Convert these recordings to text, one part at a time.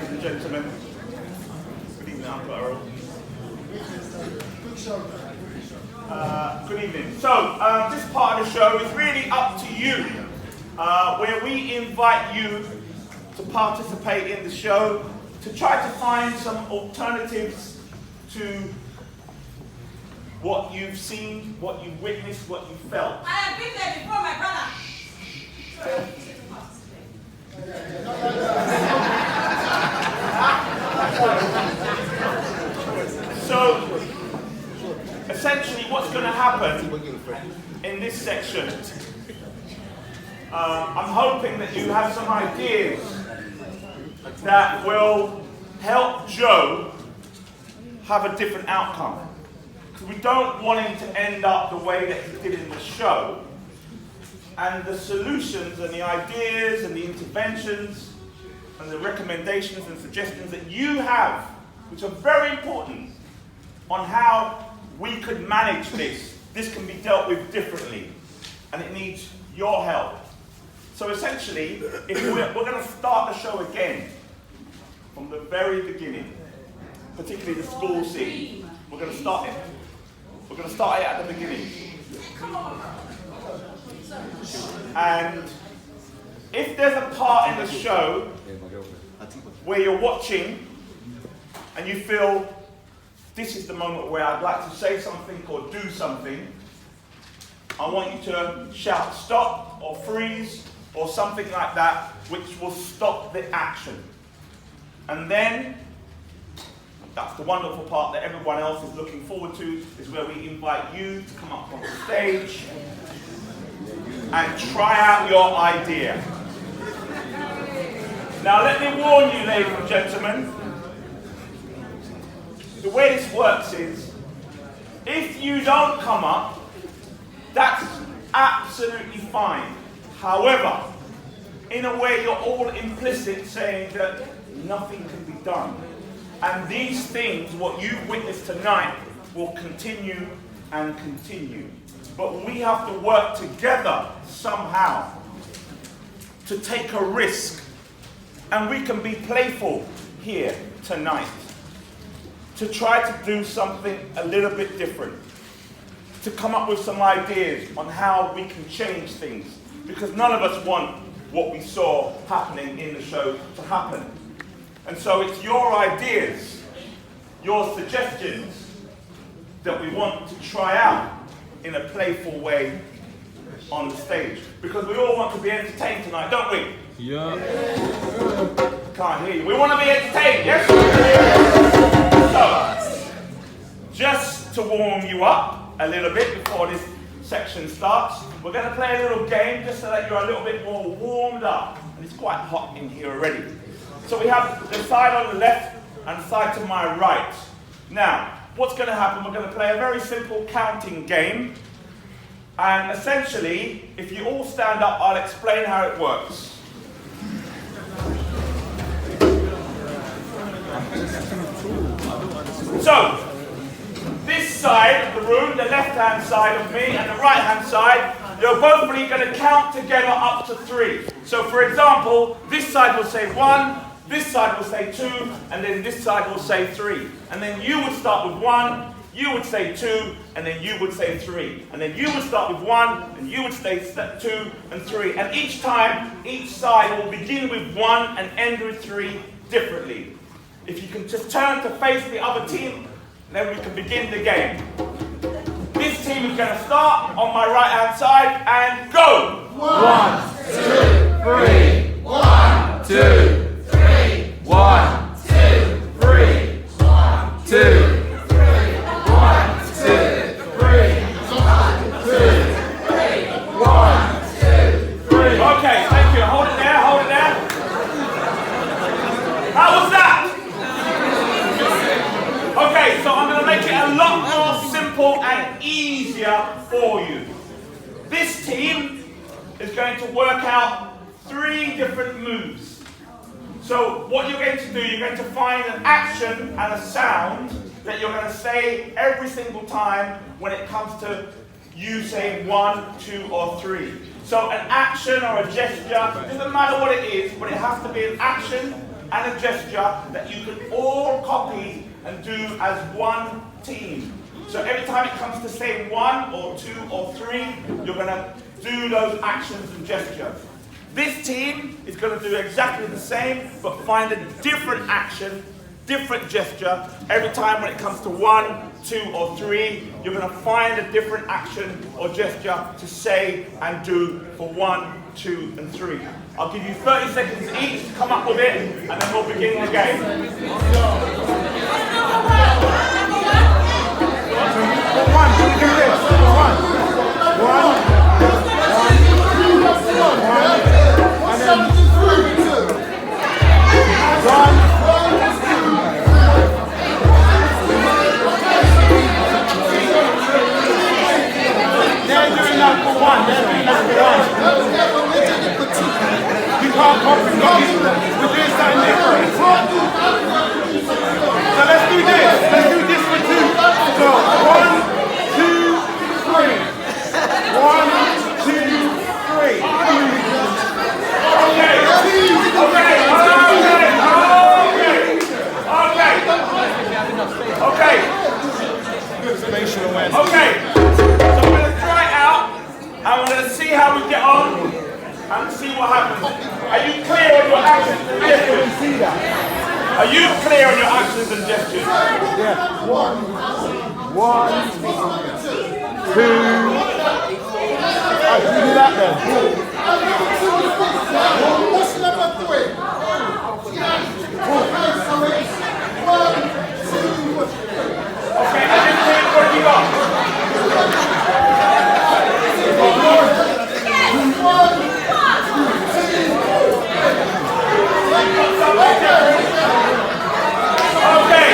ladies and gentlemen. Good evening, Uncle Earl. Good evening. So, this part of the show is really up to you, where we invite you to participate in the show, to try to find some alternatives to what you've seen, what you've witnessed, what you've felt. I have been there before, my brother. So, essentially what's going to happen in this section, I'm hoping that you have some ideas that will help Joe have a different outcome. Because we don't want him to end up the way that he did in the show. And the solutions and the ideas and the interventions and the recommendations and suggestions that you have, which are very important, on how we could manage this. This can be dealt with differently, and it needs your help. So essentially, if we're going to start the show again from the very beginning, particularly the school scene. We're going to start it. We're going to start it at the beginning. And if there's a part in the show where you're watching and you feel this is the moment where I'd like to say something or do something, I want you to shout stop or freeze or something like that, which will stop the action. And then, that's the wonderful part that everyone else is looking forward to, is where we invite you to come up on the stage and try out your idea. Now let me warn you, ladies and gentlemen, the way this works is, if you don't come up, that's absolutely fine. However, in a way you're all implicit saying that nothing can be done. And these things, what you've witnessed tonight, will continue and continue. But we have to work together somehow to take a risk. And we can be playful here tonight to try to do something a little bit different, to come up with some ideas on how we can change things. Because none of us want what we saw happening in the show to happen. And so it's your ideas, your suggestions that we want to try out in a playful way on the stage. Because we all want to be entertained tonight, don't we? Yeah. Can't hear you. We want to be entertained, yes? So, just to warm you up a little bit before this section starts, we're going to play a little game just so that you're a little bit more warmed up. And it's quite hot in here already. So we have the side on the left and the side to my right. Now, what's going to happen, we're going to play a very simple counting game. And essentially, if you all stand up, I'll explain how it works. So, this side of the room, the left-hand side of me and the right-hand side, you're both really going to count together up to 3. So, for example, this side will say 1, this side will say 2, and then this side will say 3. And then you would start with 1, you would say 2, and then you would say 3. And then you would start with 1, and you would say 2 and 3. And each time, each side will begin with 1 and end with 3 differently. If you can just turn to face the other team, then we can begin the game. This team is going to start on my right-hand side and go! 1, 2, 3. 1, 2, 3. 1, 2, 3. 1, 2. 3. Okay, thank you. Hold it there, hold it there. How was that? Okay, so I'm going to make it a lot more simple and easier for you. This team is going to work out 3 different moves. So what you're going to do, you're going to find an action and a sound that you're going to say every single time when it comes to you saying 1, 2, or 3. So an action or a gesture, doesn't matter what it is, but it has to be an action and a gesture that you can all copy and do as one team. So every time it comes to say 1 or 2 or 3, you're going to do those actions and gestures. This team is going to do exactly the same, but find a different action, different gesture. Every time when it comes to 1, 2 or 3, you're going to find a different action or gesture to say and do for 1, 2 and 3. I'll give you 30 seconds each to come up with it, and then we'll begin the game. Okay, so we're going to try it out, and we're going to see how we get on, and see what happens. Are you clear on your actions and gestures? Are you clear on your actions and gestures? Yeah. 1, 2. Oh, can you do that then? What's number 3? 1, 2. Okay, I didn't think what you got. Okay.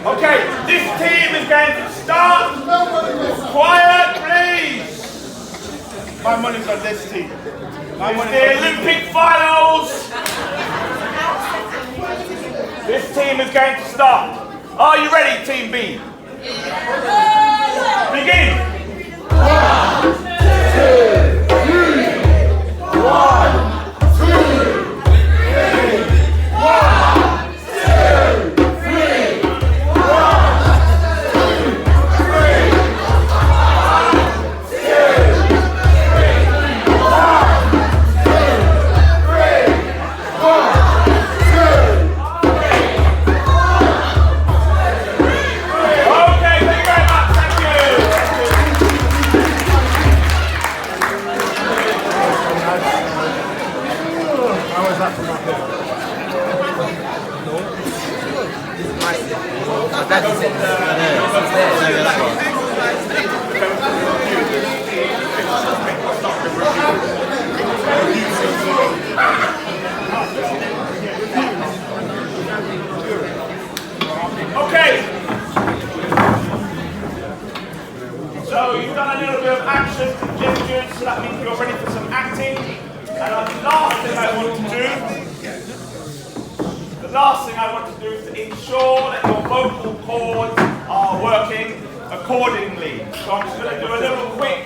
Okay, this team is going to start. Quiet, please. My money's on this team. It's the Olympic finals. This team is going to start. Are you ready, Team B? Begin. 1, 2, 3. 1, 2, Okay. So you've done a little bit of action and gestures, so that means you're ready for some acting. And the last thing I want to do is to ensure that your vocal cords are working accordingly. So I'm just going to do a little quick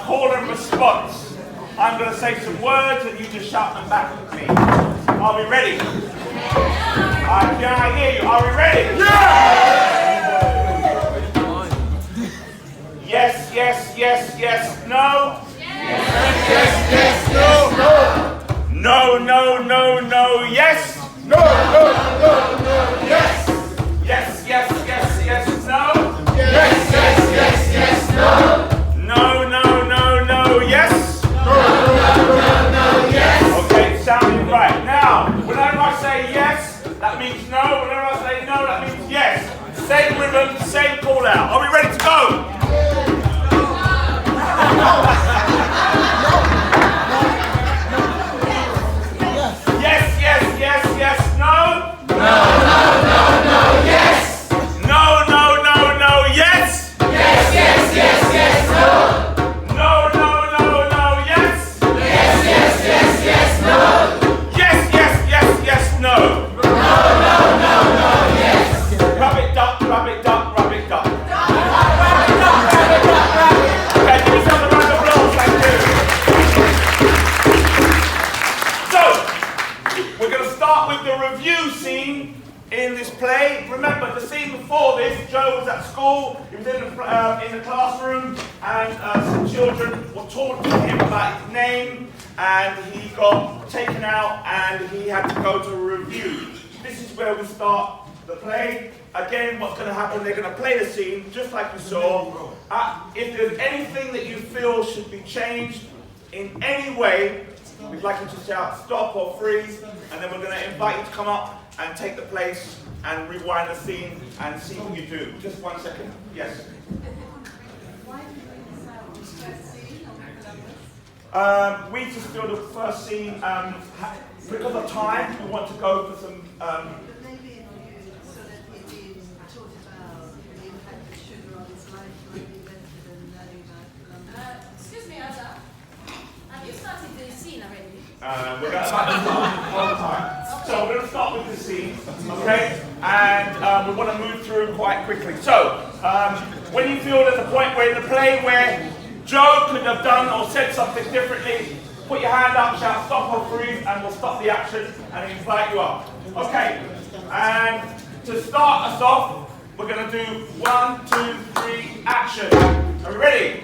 call and response. I'm going to say some words and you just shout them back at me. Are we ready? Can I hear you? Are we ready? Yeah! Yes, yes, yes, yes, no. Yes, yes, no. No, no, no, no, yes. No, yes. Yes, yes, yes, yes, no. Yes, yes, no. No, no, no, no, yes. No, yes. Okay, sounding right. Now, whenever I say yes, that means no. Whenever I say no, that means yes. Same rhythm, same call out. Are we ready to go? Yes, yes, yes, yes, no. No, yes. No, no, no, no, yes. Yes, no. No, no, no, no, yes. Yes, no. Yes, yes, yes, yes, no. No, yes. Rub it, duck, rub it, duck, rub school, he was in the classroom, and some children were talking to him about his name, and he got taken out, and he had to go to a review. This is where we start the play. Again, what's going to happen, they're going to play the scene, just like you saw. If there's anything that you feel should be changed in any way, we'd like you to shout stop or freeze, and then we're going to invite you to come up and take the place and rewind the scene and see what you do. Just 1 second. Yes? Why did you bring this out? First scene or We just feel the first scene, because of time, we want to go for some... But maybe so that he'd been taught about the impact of sugar on his life might be better than learning about Excuse me, Azza. Have you started the scene already? We're going to start all the time. So we're going to start with the scene, okay? And we want to move through quite quickly. So, when you feel there's a point where in the play where Joe could have done or said something differently, put your hand up, shout stop or freeze, and we'll stop the action and invite you up. Okay, and to start us off, we're going to do 1, 2, 3, action. Are we ready?